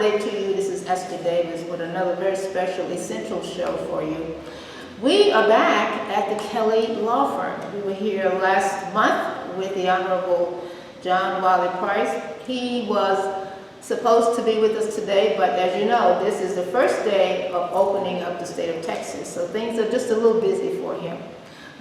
Monday to you. This is Esther Davis with another very special, essential show for you. We are back at the Kelly Law Firm. We were here last month with the Honorable John Wiley Price. He was supposed to be with us today, but as you know, this is the first day of opening up the state of Texas, so things are just a little busy for him.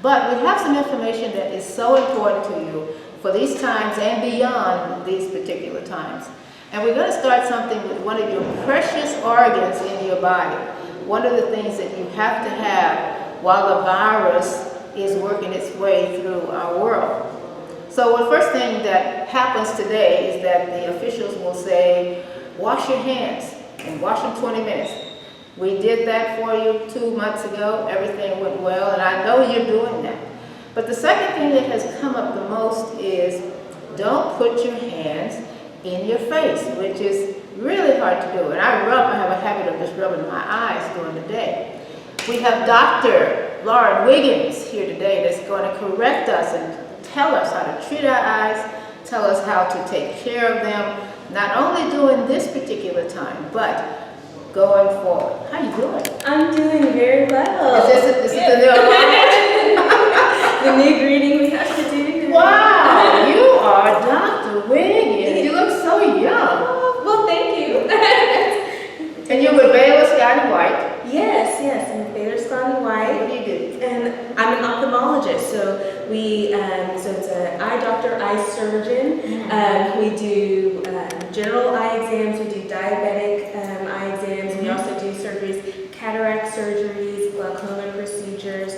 But we have some information that is so important to you for these times and beyond these particular times. And we're going to start something with one of your precious organs in your body. One of the things that you have to have while the virus is working its way through our world. So the first thing that happens today is that the officials will say, wash your hands and wash them 20 minutes. We did that for you 2 months ago. Everything went well, and I know you're doing that. But the second thing that has come up the most is don't put your hands in your face, which is really hard to do. And I have a habit of just rubbing my eyes during the day. We have Dr. Lauren Wiggins here today that's going to correct us and tell us how to treat our eyes, tell us how to take care of them, not only during this particular time, but going forward. How you doing? I'm doing very well. Is this the new the new greeting we have to do? Wow, you are Dr. Wiggins. You look so young. Oh, well, thank you. And you're with Baylor Scott and White. Yes, I'm with Baylor Scott and White. What do you do? And I'm an ophthalmologist, so so it's an eye doctor, eye surgeon. We do general eye exams, we do diabetic eye exams, we also do surgeries, cataract surgeries, glaucoma procedures,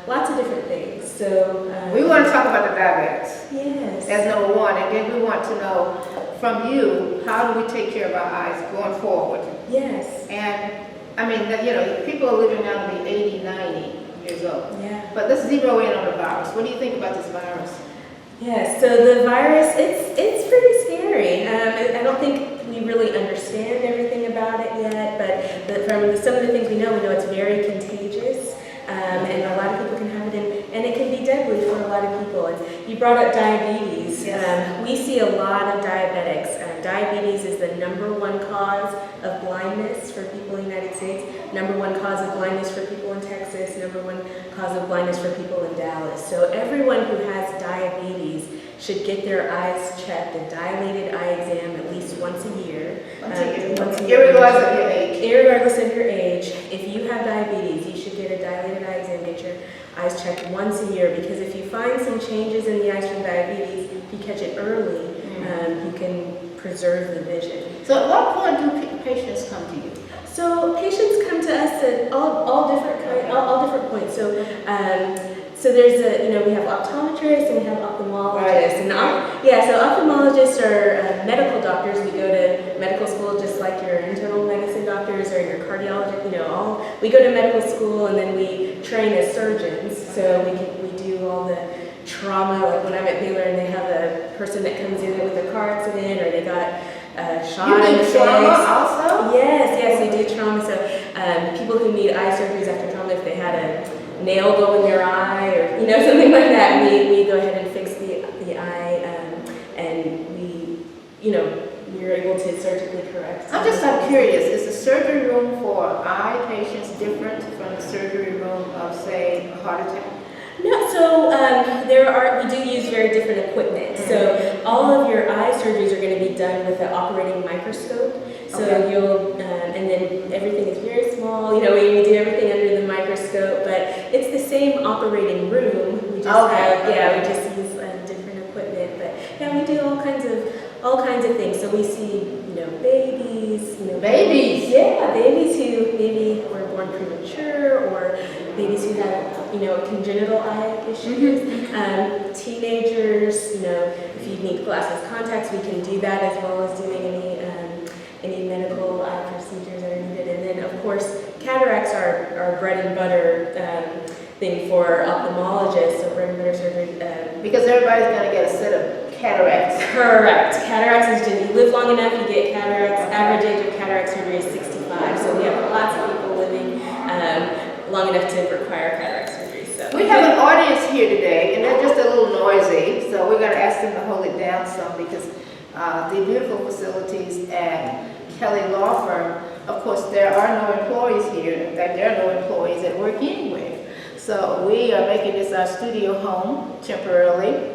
lots of different things. So we want to talk about the diabetics. Yes. As number one, and then we want to know from you, how do we take care of our eyes going forward? Yes. And I mean, people are living now to be 80, 90 years old. Yeah. But let's zero in on the virus. What do you think about this virus? Yeah, so the virus, it's pretty scary. I don't think we really understand everything about it yet, but from some of the things we know it's very contagious, and a lot of people can have it, and it can be deadly for a lot of people. And you brought up diabetes. Yes. We see a lot of diabetics. Diabetes is the #1 cause of blindness for people in the United States, #1 cause of blindness for people in Texas, #1 cause of blindness for people in Dallas. So everyone who has diabetes should get their eyes checked, a dilated eye exam at least once a year. Irregardless of your age. Irregardless of your age. If you have diabetes, you should get a dilated eye exam, get your eyes checked once a year, because if you find some changes in the eyes from diabetes, if you catch it early, you can preserve the vision. So at what point do patients come to you? So patients come to us at all different points. So there's we have optometrists and we have ophthalmologists. Right. So ophthalmologists are medical doctors. We go to medical school just like your internal medicine doctors or your cardiologist. We go to medical school and then we train as surgeons. So we do all the trauma, like when I'm at Baylor and they have a person that comes in with a car accident or they got shot in the face. Trauma also? Yes, we do trauma. So people who need eye surgeries after trauma, if they had a nail go in their eye or something like that, we go ahead and fix the eye, and we're able to surgically correct. I'm just curious, is the surgery room for eye patients different from the surgery room of, say, a heart attack? No, so we do use very different equipment. So all of your eye surgeries are going to be done with an operating microscope. So you'll, and then everything is very small. We do everything under the microscope, but it's the same operating room. We just use different equipment. But yeah, we do all kinds of things. So we see, babies. Babies. Yeah, babies who maybe were born premature, or babies who have, congenital eye issues. Teenagers, if you need glasses, contacts, we can do that, as well as doing any medical eye procedures that are needed. And then, of course, cataracts are our bread and butter thing for ophthalmologists, so bread and butter surgery. Because everybody's going to get a set of cataracts. Correct. Cataracts is just, you live long enough, you get cataracts. Average age of cataract surgery is 65, so we have lots of people living long enough to require cataract surgery. So We have an audience here today, and they're just a little noisy, so we're going to ask them to hold it down some, because the beautiful facilities at Kelly Law Firm, of course, there are no employees here. In fact, there are no employees that work anywhere. So we are making this our studio home temporarily.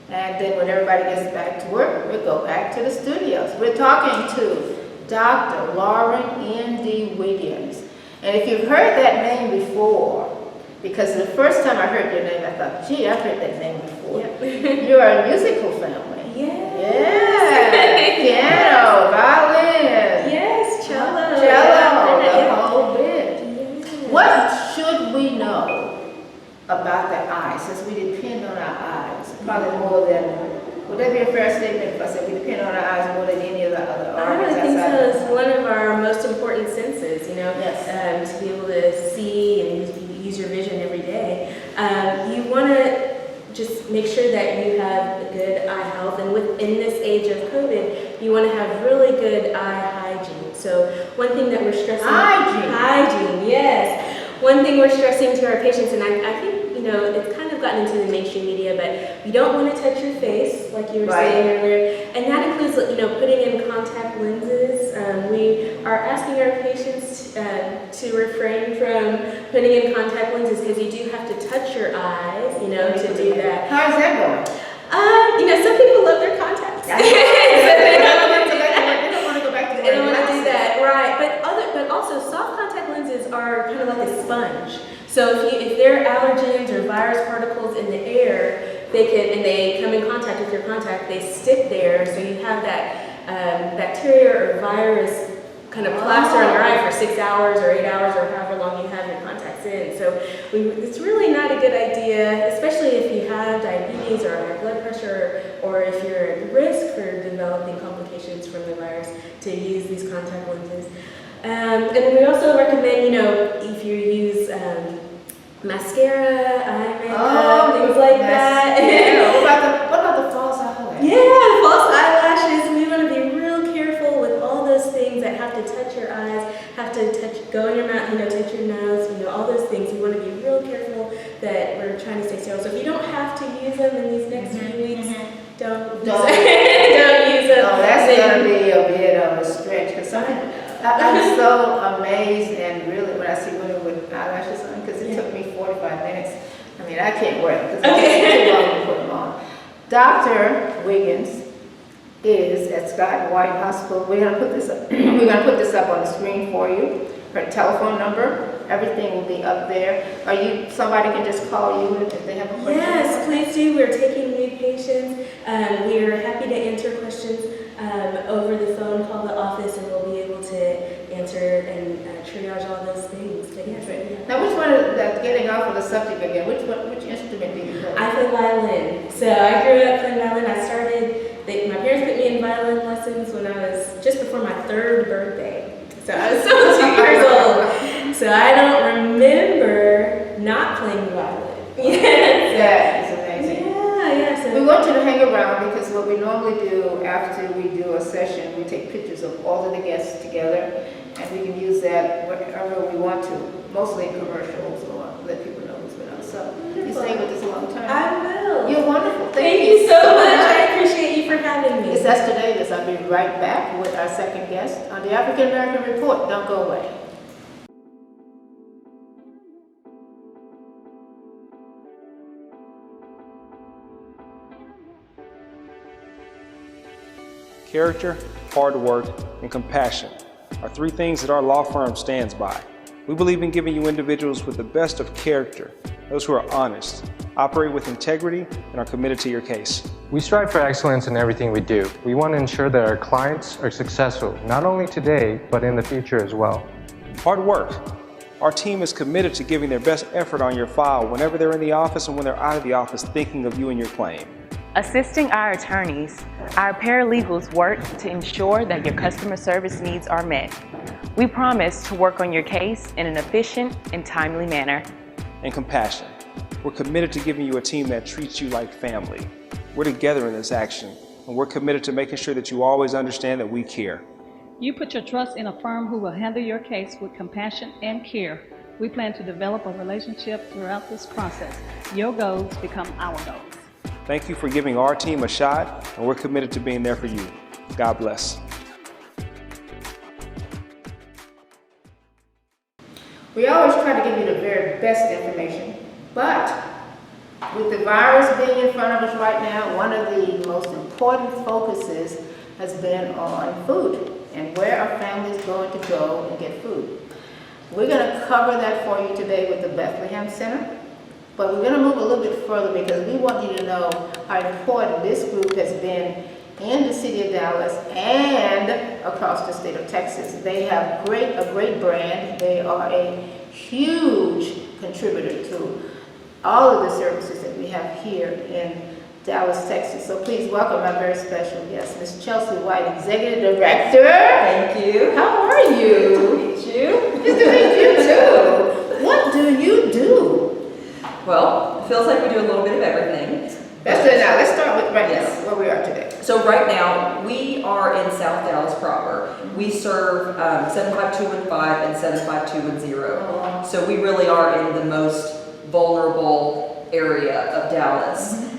And then when everybody gets back to work, we'll go back to the studios. We're talking to Dr. Lauren N.D. Wiggins. And if you've heard that name before, because the first time I heard your name, I thought, gee, I've heard that name before. Yep. You're a musical family. Yes. Yeah. Piano, violin. Yes, cello. The whole bit. Yes. What should we know about the eye, since we depend on our eyes? Probably more than, would that be a fair statement if I said we depend on our eyes more than any of the other I organs? really think so. It's one of our most important senses, you know, Yes. to be able to see and use your vision every day. You want to just make sure that you have good eye health, and within this age of COVID, you want to have really good eye hygiene. So one thing that we're stressing— Hygiene, yes. One thing we're stressing to our patients, and I think, you know, it's kind of gotten into the mainstream media, but you don't want to touch your face, like you were saying earlier, and that includes, you know, putting in contact lenses. We are asking our patients to refrain from putting in contact lenses because you do have to touch your eyes, you know, to do that. How's that going? You know, some people love their contacts. They don't want to go back to They don't want to do that, right? But also soft contact lenses are kind of like a sponge. So if there are allergens or virus particles in the air, they come in contact with your contact, they stick there, so you have that bacteria or virus kind of plaster on your eye for 6 hours or 8 hours or however long you have your contacts in. So it's really not a good idea, especially if you have diabetes or high blood pressure, or if you're at risk for developing complications from the virus, to use these contact lenses. And we also recommend, you know, if you use mascara, eye makeup, things like that. Yeah. What about the false eyelashes? Yeah, false eyelashes. We want to be real careful with all those things that have to touch your eyes, have to go in your mouth, you know, touch your nose, you know, all those things. We want to be real careful that we're trying to stay sterile. So if you don't have to use them in these next few weeks, don't use them. Oh, that's going to be a bit of a stretch, because I'm so amazed, and really when I see women with eyelashes on, because it took me 45 minutes. I mean, I can't wear them because it's too long to put them on. Dr. Wiggins is at Scott White Hospital. We're going to put this up. We're going to put this up on the screen for you. Her telephone number, everything will be up there. Somebody can just call you if they have a question? Yes, please do. We're taking new patients. We are happy to answer questions over the phone. Call the office, and we'll be able to answer and triage all those things. But yes, Now, which one is that, getting off of the subject again, which instrument do you play? I play violin. So I grew up playing violin. My parents put me in violin lessons when I was just before my 3rd birthday. So I was still 2 years old. So I don't remember not playing the violin. That is amazing. Yeah. So We want you to hang around, because what we normally do after we do a session, we take pictures of all of the guests together, and we can use that wherever we want to, mostly in commercials, or let people know who's been on. So you stay with us a long time. I will. You're wonderful. Thank you so much. I appreciate you for having me. It's Ester Davis. I'll be right back with our second guest on the African American Report. Don't go away. Character, hard work, and compassion are 3 things that our law firm stands by. We believe in giving you individuals with the best of character, those who are honest, operate with integrity, and are committed to your case. We strive for excellence in everything we do. We want to ensure that our clients are successful, not only today, but in the future as well. Hard work. Our team is committed to giving their best effort on your file whenever they're in the office and when they're out of the office thinking of you and your claim. Assisting our attorneys, our paralegals work to ensure that your customer service needs are met. We promise to work on your case in an efficient and timely manner. And compassion. We're committed to giving you a team that treats you like family. We're together in this action, and we're committed to making sure that you always understand that we care. You put your trust in a firm who will handle your case with compassion and care. We plan to develop a relationship throughout this process. Your goals become our goals. Thank you for giving our team a shot, and we're committed to being there for you. God bless. We always try to give you the very best information, but with the virus being in front of us right now, one of the most important focuses has been on food and where are families going to go and get food. We're going to cover that for you today with the Bethlehem Center, but we're going to move a little bit further because we want you to know how important this group has been in the city of Dallas and across the state of Texas. They have a great brand. They are a huge contributor to all of the services that we have here in Dallas, Texas. So please welcome our very special guest, Ms. Chelsea White, Executive Director. Thank you. How are you? Good to meet you. Good to meet you too. What do you do? Well, it feels like we do a little bit of everything. That's good. Now let's start with Yes. where we are today. So right now, we are in South Dallas proper. We serve 75215 and 75210. So we really are in the most vulnerable area of Dallas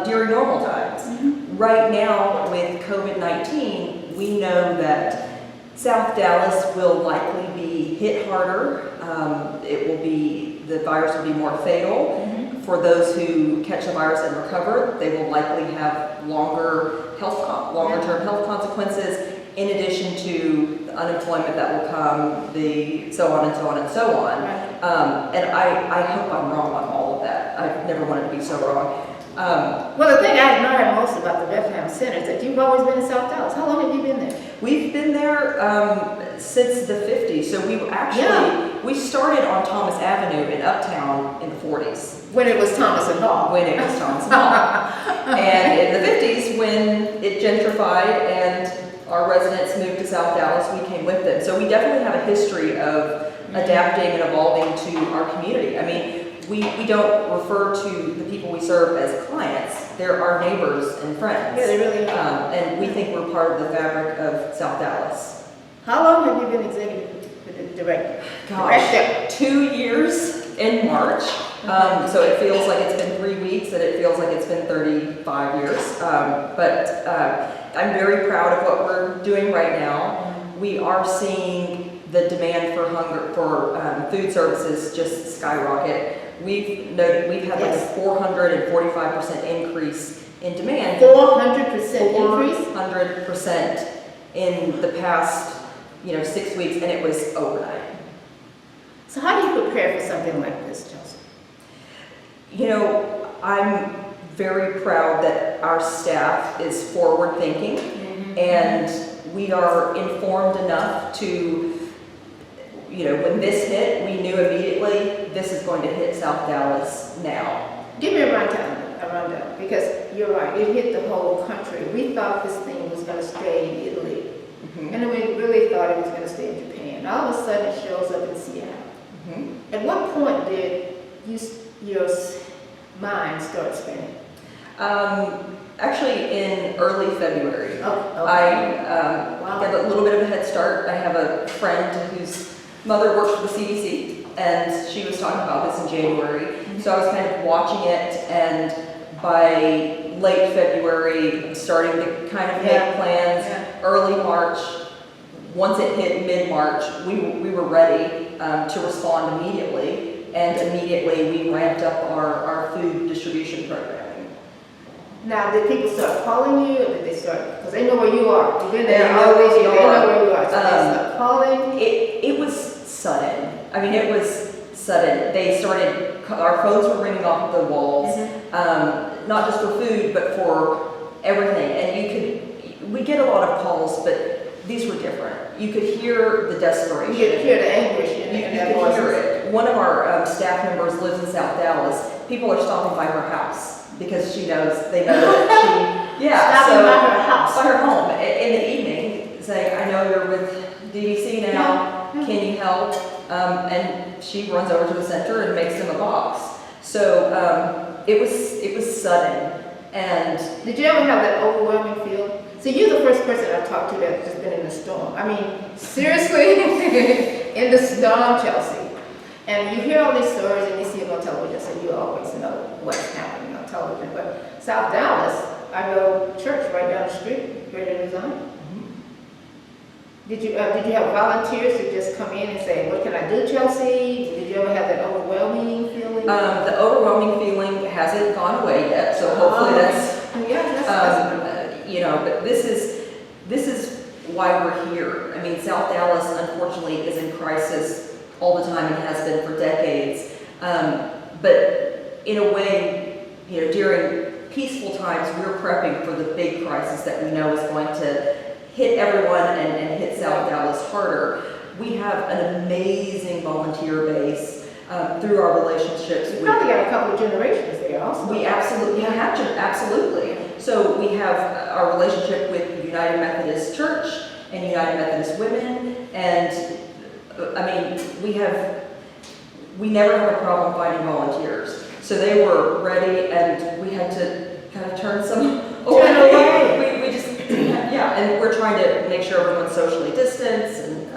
during normal times. Right now, with COVID-19, we know that South Dallas will likely be hit harder. The virus will be more fatal. For those who catch the virus and recover, they will likely have longer-term health consequences, in addition to the unemployment that will come, the so on and so on and so on. And I hope I'm wrong on all of that. I've never wanted to be so wrong. Well, the thing I admire most about the Bethlehem Center is that you've always been in South Dallas. How long have you been there? We've been there since the 50s. So we started on Thomas Avenue in Uptown in the 40s. When it was Thomas and Hall. When it was Thomas and Hall. And in the 50s, when it gentrified and our residents moved to South Dallas, we came with them. So we definitely have a history of adapting and evolving to our community. I mean, we don't refer to the people we serve as clients. They're our neighbors and friends. Yeah, they really are. And we think we're part of the fabric of South Dallas. How long have you been executive director? Gosh, 2 years in March. So it feels like it's been 3 weeks and it feels like it's been 35 years. But I'm very proud of what we're doing right now. We are seeing the demand for food services just skyrocket. We've had like a 445% increase in demand. 400% increase? 400% in the past 6 weeks, and it was overnight. So how do you prepare for something like this, Chelsea? I'm very proud that our staff is forward thinking and we are informed enough to, when this hit, we knew immediately this is going to hit South Dallas now. Give me a rundown, because you're right, it hit the whole country. We thought this thing was going to stay in Italy, and then we really thought it was going to stay in Japan. All of a sudden it shows up in Seattle. At what point did your mind start spinning? Actually, in early February. I got a little bit of a head start. I have a friend whose mother works for the CDC, and she was talking about this in January. So I was kind of watching it, and by late February, starting to kind of make plans. Early March, once it hit mid-March, we were ready to respond immediately, and immediately we ramped up our food distribution programming. Now, did people start calling you, or did they start, because they know where you are. You've been there They know all these where years, you they know are. where you are. So they start calling. It was sudden. I mean, it was sudden. Our phones were ringing off the walls, not just for food, but for everything. And we get a lot of calls, but these were different. You could hear the desperation. You could hear the anguish in You their could voices. hear it. One of our staff members lives in South Dallas. People are stopping by her house because they know that she, Stopping by her house. by her home in the evening, saying, "I know you're with DVC now. Can you help?" And she runs over to the center and makes them a box. So it was sudden. And did you ever have that overwhelming feel? So you're the first person I've talked to that's just been in the storm. I mean, seriously, in the storm, Chelsea. And you hear all these stories and you see them on television, so you always know what's happening on television. But South Dallas, I go church right down the street, Greater Design. Did you have volunteers to just come in and say, "What can I do, Chelsea? The overwhelming feeling hasn't gone away yet, so hopefully that's, you know, but this is why we're here. I mean, South Dallas unfortunately is in crisis all the time and has been for decades. But in a way, you know, during peaceful times, we're prepping for the big crisis that we know is going to hit everyone and hit South Dallas harder. We have an amazing volunteer base through our relationships. You probably got a couple of generations there also. We absolutely have, absolutely. So we have our relationship with United Methodist Church and United Methodist Women, and I mean, we never have a problem finding volunteers. So they were ready, and we had to kind of turn some away. We just, yeah, and we're trying to make sure everyone's socially distanced and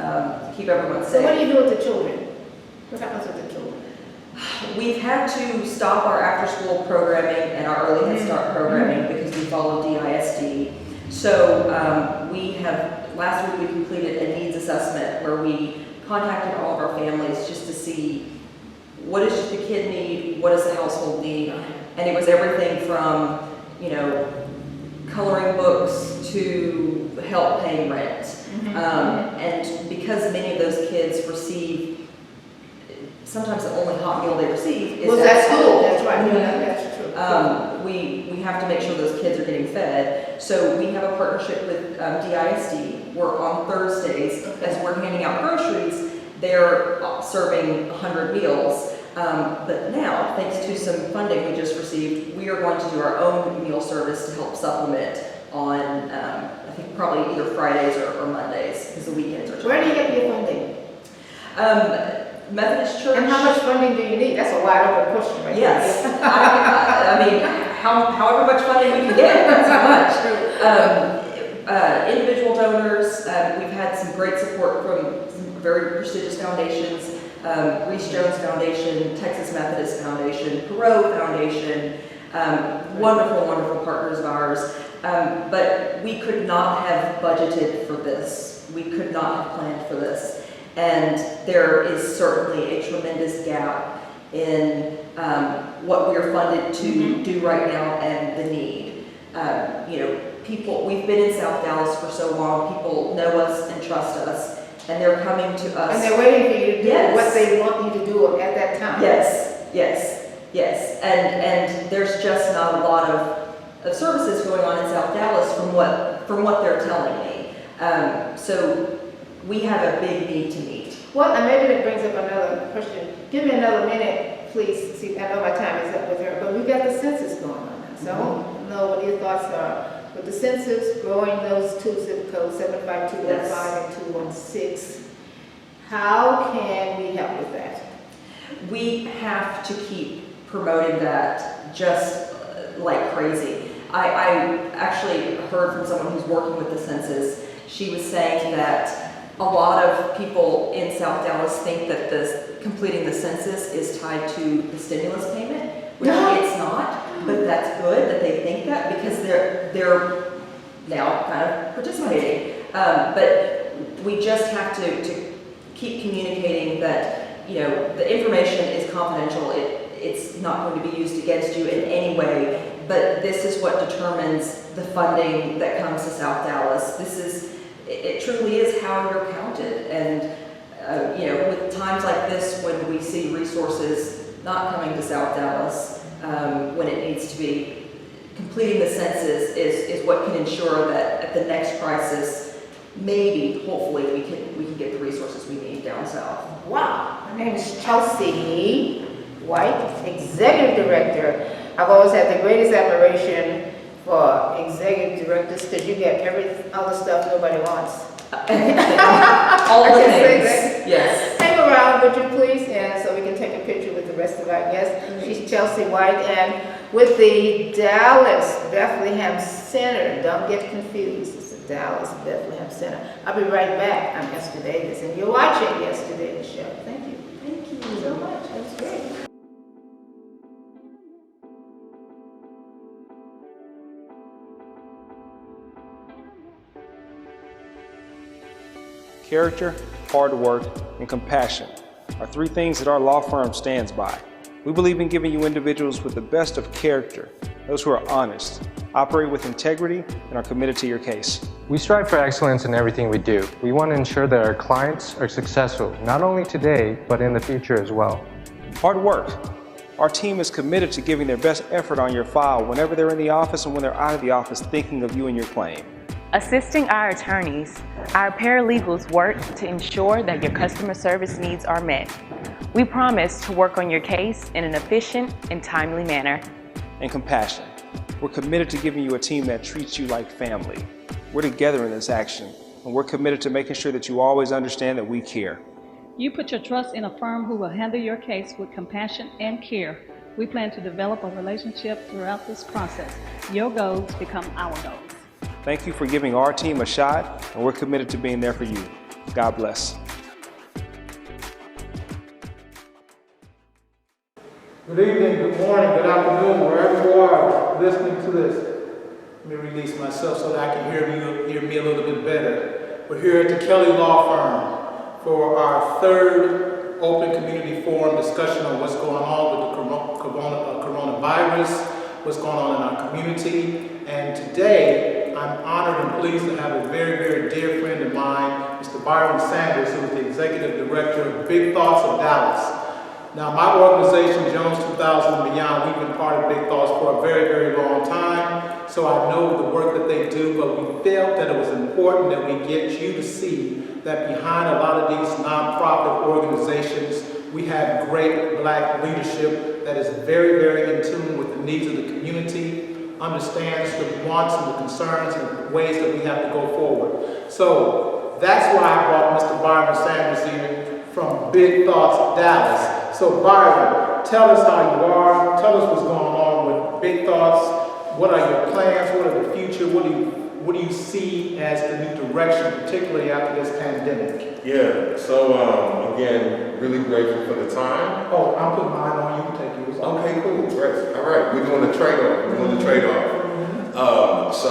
keep everyone safe. So what do you do with the children? What happens with the children? We've had to stop our after-school programming and our early Head Start programming because we follow DISD. So last week we completed a needs assessment where we contacted all of our families just to see what does the kid need, what does the household need, and it was everything from, you know, coloring books to help paying rent. And because many of those kids receive, sometimes the only hot meal they receive is at school. That's right. That's true. We have to make sure those kids are getting fed. So we have a partnership with DISD, where on Thursdays, as we're handing out groceries, they're serving 100 meals. But now, thanks to some funding we just received, we are going to do our own meal service to help supplement on, I think probably either Fridays or Mondays, because the weekends are. Where do you get your funding? Methodist Church. And how much funding do you need? That's a wide open question, right? Yes. I mean, however much funding we can get, that's how much. Individual donors, we've had some great support from some very prestigious foundations, Reese Jones Foundation, Texas Methodist Foundation, Perot Foundation, wonderful, wonderful partners of ours. But we could not have budgeted for this. We could not have planned for this. And there is certainly a tremendous gap in what we are funded to do right now and the need. You know, we've been in South Dallas for so long, people know us and trust us, and they're coming to us. And they're waiting for you to do what they want you to do at that time. Yes. And there's just not a lot of services going on in South Dallas from what they're telling me. So we have a big need to meet. Well, and maybe that brings up another question. Give me another minute, please. See, I know my time is up with her, but we've got the census going on now. So I want to know what your thoughts are. With the census growing those two zip codes, 75215 and 216, how can we help with that? We have to keep promoting that just like crazy. I actually heard from someone who's working with the census. She was saying that a lot of people in South Dallas think that completing the census is tied to the stimulus payment, which it's not, but that's good that they think that because they're now kind of participating. But we just have to keep communicating that, you know, the information is confidential. It's not going to be used against you in any way, but this is what determines the funding that comes to South Dallas. It truly is how you're counted. And, you know, with times like this, when we see resources not coming to South Dallas, when it needs to be, completing the census is what can ensure that at the next crisis, maybe, hopefully, we can get the resources we need down south. Wow. My name is Chelsea White, Executive Director. I've always had the greatest admiration for executive directors because you get every other stuff nobody wants. All the things. Yes. Hang around, would you please? And so we can take a picture with the rest of our guests. She's Chelsea White and with the Dallas Bethlehem Center. Don't get confused. It's the Dallas Bethlehem Center. I'll be right back. I'm Ester Davis and you're watching Ester Davis Show. Thank you. Thank you so much. That was great. Character, hard work, and compassion are three things that our law firm stands by. We believe in giving you individuals with the best of character, those who are honest, operate with integrity, and are committed to your case. We strive for excellence in everything we do. We want to ensure that our clients are successful, not only today, but in the future as well. Hard work. Our team is committed to giving their best effort on your file whenever they're in the office and when they're out of the office thinking of you and your claim. Assisting our attorneys, our paralegals work to ensure that your customer service needs are met. We promise to work on your case in an efficient and timely manner. And compassion. We're committed to giving you a team that treats you like family. We're together in this action, and we're committed to making sure that you always understand that we care. You put your trust in a firm who will handle your case with compassion and care. We plan to develop a relationship throughout this process. Your goals become our goals. Thank you for giving our team a shot, and we're committed to being there for you. God bless. Good evening, good morning, good afternoon, wherever you are listening to this. Let me release myself so that I can hear me a little bit better. We're here at the Kelly Law Firm for our third open community forum discussion on what's going on with the coronavirus, what's going on in our community. And today, I'm honored and pleased to have a very, very dear friend of mine, Mr. Byron Sanders, who is the Executive Director of Big Thoughts of Dallas. Now, my organization, Jones 2000 and Beyond, we've been part of Big Thoughts for a very, very long time, so I know the work that they do, but we felt that it was important that we get you to see that behind a lot of these nonprofit organizations, we have great Black leadership that is very, very in tune with the needs of the community, understands the wants and the concerns and the ways that we have to go forward. So that's why I brought Mr. Byron Sanders here from Big Thoughts Dallas. So Byron, tell us how you are, tell us what's going on with Big Thoughts, what are your plans, what are the future, what do you see as the new direction, particularly after this pandemic? Yeah, so again, really grateful for the time. Oh, I'm putting mine on, you can take yours. Okay, cool, great. All right, we're doing the trade-off. So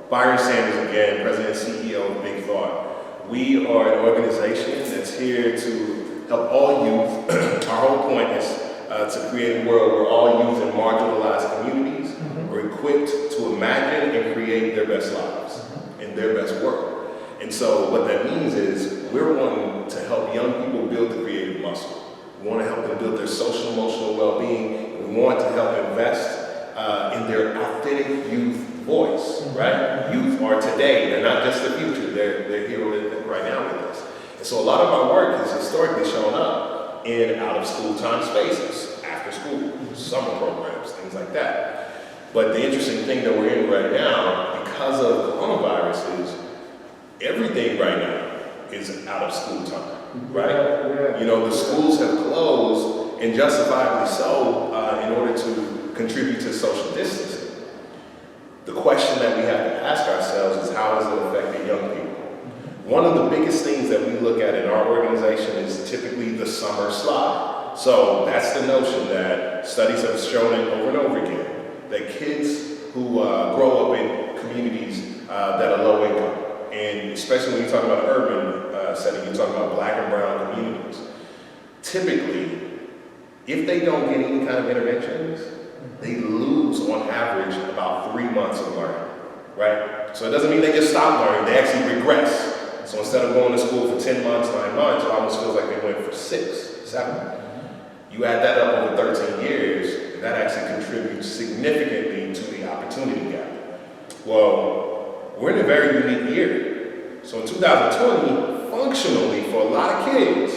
Byron Sanders again, President and CEO of Big Thought. We are an organization that's here to help all youth. Our whole point is to create a world where all youth in marginalized communities are equipped to imagine and create their best lives in their best world. And so what that means is we're wanting to help young people build the creative muscle. We want to help them build their social emotional well-being. We want to help invest in their authentic youth voice, right? Youth are today, they're not just the future, they're here right now with us. And so a lot of our work has historically shown up in out-of-school time spaces, after school, summer programs, things like that. But the interesting thing that we're in right now, because of coronavirus, is everything right now is out-of-school time, right? Yeah. You know, the schools have closed, and justifiably so, in order to contribute to social distancing. The question that we have to ask ourselves is, how is it affecting young people? One of the biggest things that we look at in our organization is typically the summer slide. So that's the notion that studies have shown it over and over again, that kids who grow up in communities that are low income, and especially when you talk about urban setting, you're talking about Black and brown communities, typically, if they don't get any kind of interventions, they lose on average about 3 months of learning, right? So it doesn't mean they just stop learning, they actually regress. So instead of going to school for 10 months, 9 months, it almost feels like they went for 6, 7. You add that up over 13 years, and that actually contributes significantly to the opportunity gap. Well, we're in a very unique year. So in 2020, functionally, for a lot of kids,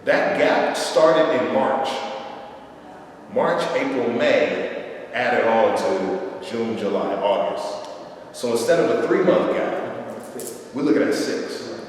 that gap started in March. March, April, May, added on to June, July, August. So instead of a 3-month gap, we're looking at 6.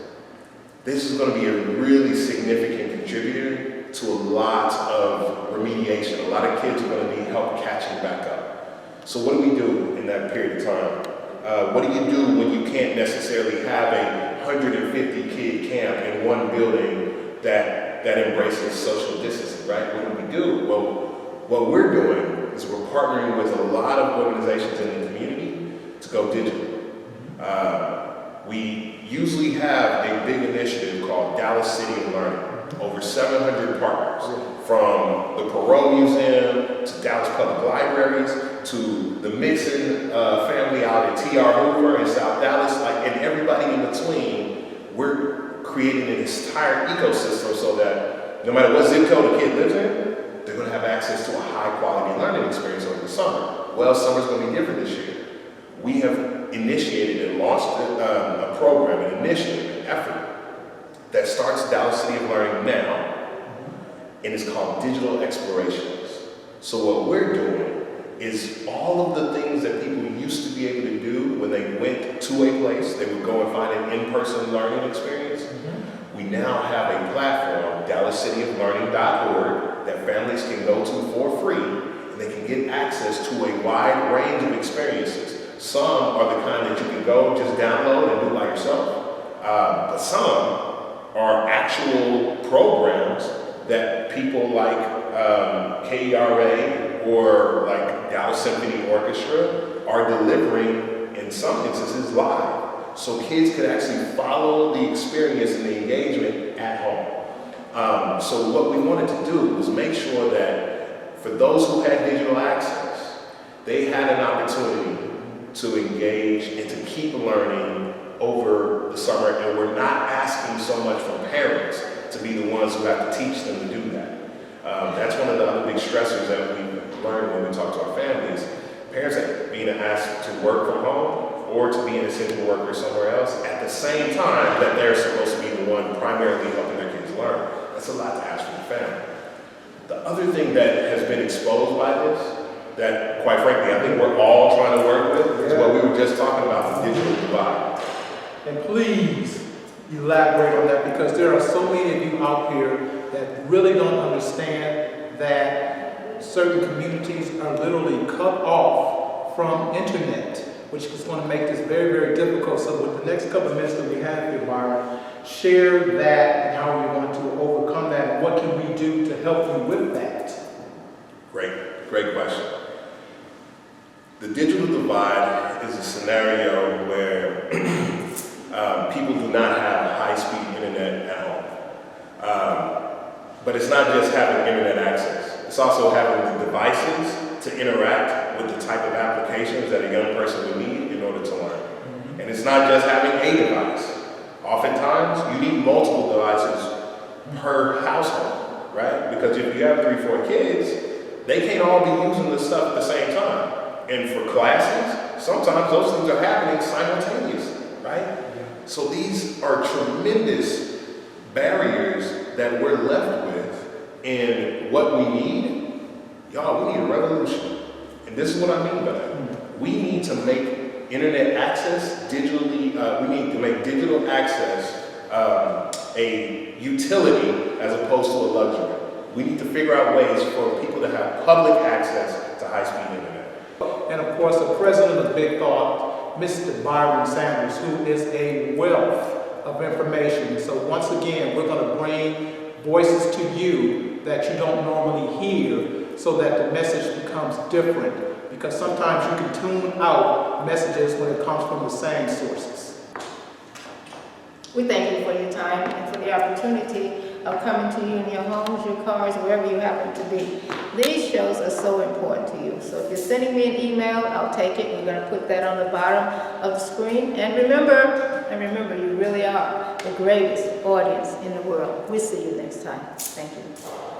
This is going to be a really significant contributor to a lot of remediation. A lot of kids are going to need help catching back up. So what do we do in that period of time? What do you do when you can't necessarily have a 150 kid camp in one building that embraces social distancing, right? What do we do? Well, what we're doing is we're partnering with a lot of organizations in the community to go digital. We usually have a big initiative called Dallas City of Learning. over 700 partners, from the Perot Museum to Dallas Public Libraries to the Mixon family out at T.R. Hoover in South Dallas, and everybody in between. We're creating an entire ecosystem so that no matter what zip code a kid lives in, they're going to have access to a high-quality learning experience over the summer. Well, summer's going to be different this year. We have initiated and launched a program, an initiative, an effort that starts Dallas City of Learning now, and it's called Digital Explorations. So what we're doing is all of the things that people used to be able to do when they went to a place, they would go and find an in-person learning experience. We now have a platform, DallasCityofLearning.org, that families can go to for free, and they can get access to a wide range of experiences. Some are the kind that you can go just download and do by yourself, but some are actual programs that people like KERA or like Dallas Symphony Orchestra are delivering, in some instances, live. So kids could actually follow the experience and the engagement at home. So what we wanted to do was make sure that for those who had digital access, they had an opportunity to engage and to keep learning over the summer, and we're not asking so much from parents to be the ones who have to teach them to do that. That's one of the other big stressors that we learn when we talk to our families. Parents are being asked to work from home or to be an essential worker somewhere else at the same time that they're supposed to be the one primarily helping their kids learn. That's a lot to ask from the family. The other thing that has been exposed by this, that quite frankly I think we're all trying to work with, is what we were just talking about, the digital divide. And please elaborate on that, because there are so many of you out here that really don't understand that certain communities are literally cut off from internet, which is going to make this very, very difficult. So with the next couple of minutes that we have here, Byron, share that and how you're going to overcome that, and what can we do to help you with that? Great question. The digital divide is a scenario where people do not have high-speed internet at home. But it's not just having internet access. It's also having the devices to interact with the type of applications that a young person would need in order to learn. And it's not just having a device. Oftentimes, you need multiple devices per household, right? Because if you have 3, 4 kids, they can't all be using this stuff at the same time. And for classes, sometimes those things are happening simultaneously, right? So these are tremendous barriers that we're left with. And what we need, y'all, we need a revolution. And this is what I mean by that. We need to make internet access digitally, we need to make digital access a utility as opposed to a luxury. We need to figure out ways for people to have public access to high-speed internet. And of course, the president of Big Thought, Mr. Byron Sanders, who is a wealth of information. So once again, we're going to bring voices to you that you don't normally hear, so that the message becomes different. Because sometimes you can tune out messages when it comes from the same sources. We thank you for your time and for the opportunity of coming to you in your homes, your cars, wherever you happen to be. These shows are so important to you. So if you're sending me an email, I'll take it. We're going to put that on the bottom of the screen. And remember, you really are the greatest audience in the world. We'll see you next time. Thank you.